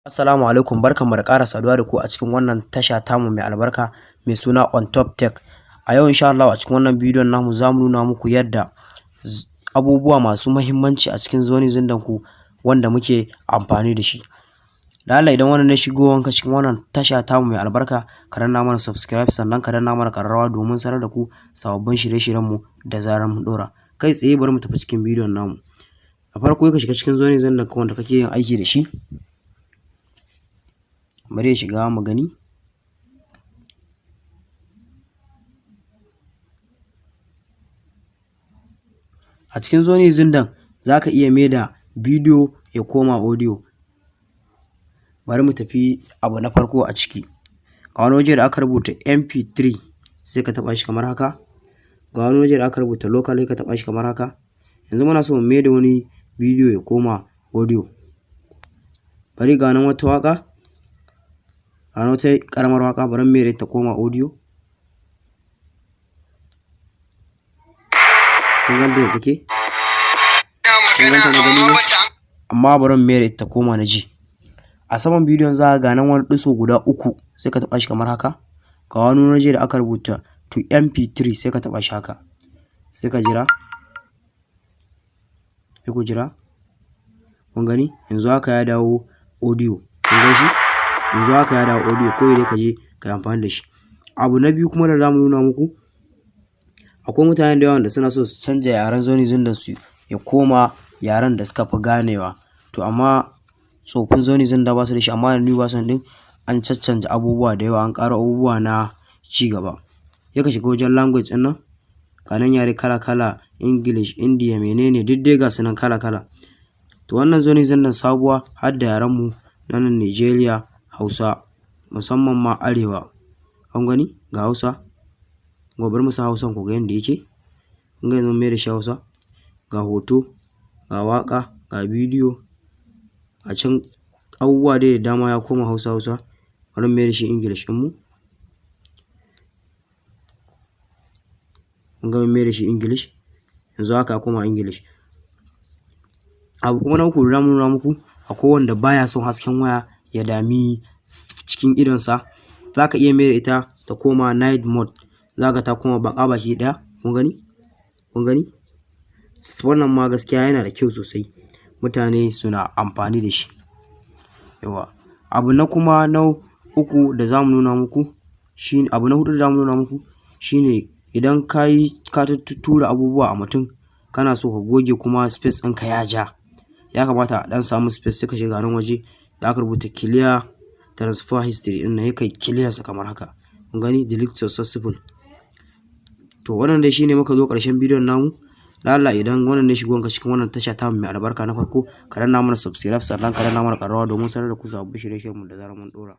Assalamu alaikum, barkanmu da ƙara saduwa da ku a cikin wannan tasha tamu mai albarka mai suna On Top Tech. A yau insha Allah a cikin wannan bidiyon namu za mu nuna muku yadda abubuwa masu muhimmanci a cikin Zone Zindan ku wanda muke amfani da shi. Da Allah idan wannan ne shigowanka cikin wannan tasha tamu mai albarka, ka danna mana subscribe sannan ka danna mana ƙararrawa domin sanar da ku sababbin shirye-shiryenmu da zarar mun ɗora. Kai tsaye bari mu tafi cikin bidiyon namu. Da farko ka shiga cikin Zone Zindan ka wanda kake yin aiki da shi. Bari ya shiga mu gani. A cikin Zone Zindan za ka iya maida bidiyo ya koma audio. Bari mu tafi abu na farko a ciki. Ga wani waje da aka rubuta MP3 sai ka taɓa shi kamar haka. Ga wani waje da aka rubuta local sai ka taɓa shi kamar haka. Yanzu muna so mu maida wani bidiyo ya koma audio. Bari ga nan wata waƙa, ga nan wata ƙaramar waƙa bari mu maida ta koma audio. Kun ga da take? Kun ganta na gani ne? Amma bari mu maida ta koma na ji. A saman bidiyon za ka ga nan wani ɗiso guda uku sai ka taɓa shi kamar haka. Ga wani waje da aka rubuta to MP3 sai ka taɓa shi haka. Sai ka jira. Sai ku jira. Kun gani? Yanzu haka ya dawo audio. Kun gan shi? Yanzu haka ya dawo audio. Kawai dai ka je ka yi amfani da shi. Abu na biyu kuma da za mu nuna muku, akwai mutane da yawa da suna so su canja yaren Zone Zindan su ya koma yaren da suka fi ganewa. To amma tsofin Zone Zindan ba su da shi, amma da new version ɗin an caccanja abubuwa da yawa, an ƙara abubuwa na ci gaba. Sai ka shiga wajen language ɗin nan. Ga nan yare kala-kala, English, India, menene duk dai ga su nan kala-kala. To wannan Zone Zindan sabuwa har da yarenmu na nan Nigeria, Hausa, musamman ma Arewa. Kun gani? Ga Hausa. Bari mu sa Hausan ku ga yanda yake. Kun ga yanzu mun maida shi Hausa. Ga hoto, ga waƙa, ga bidiyo. A can abubuwa dai da dama ya koma Hausa. Bari mu maida shi English ɗinmu. Kun ga mun maida shi English. Yanzu haka ya koma English. Abu kuma na uku da za mu nuna muku, akwai wanda baya son hasken waya ya dami cikin idonsa. Za ka iya maida ita ta koma night mode. Za ka ta koma baƙa baki ɗaya. Kun gani? Kun gani? Wannan ma gaskiya yana da kyau sosai. Mutane suna amfani da shi. Yawwa. Abu na kuma na uku da za mu nuna muku shine, abu na huɗu da za mu nuna muku shine idan ka tura abubuwa a mutum, kana so ka goge kuma space ɗinka ya ja. Ya kamata a ɗan samu space sai ka shiga nan waje da aka rubuta clear transfer history ɗin nan, sai kai clear sa kamar haka. Kun gani? Delete successful. To wannan dai shine muka zo ƙarshen bidiyon namu. Da Allah idan wannan ne shigowanka cikin wannan tasha tamu mai albarka na farko, ka danna mana subscribe sannan ka danna mana ƙararrawa domin sanar da ku sababbin shirye-shiryenmu da zarar mun ɗora.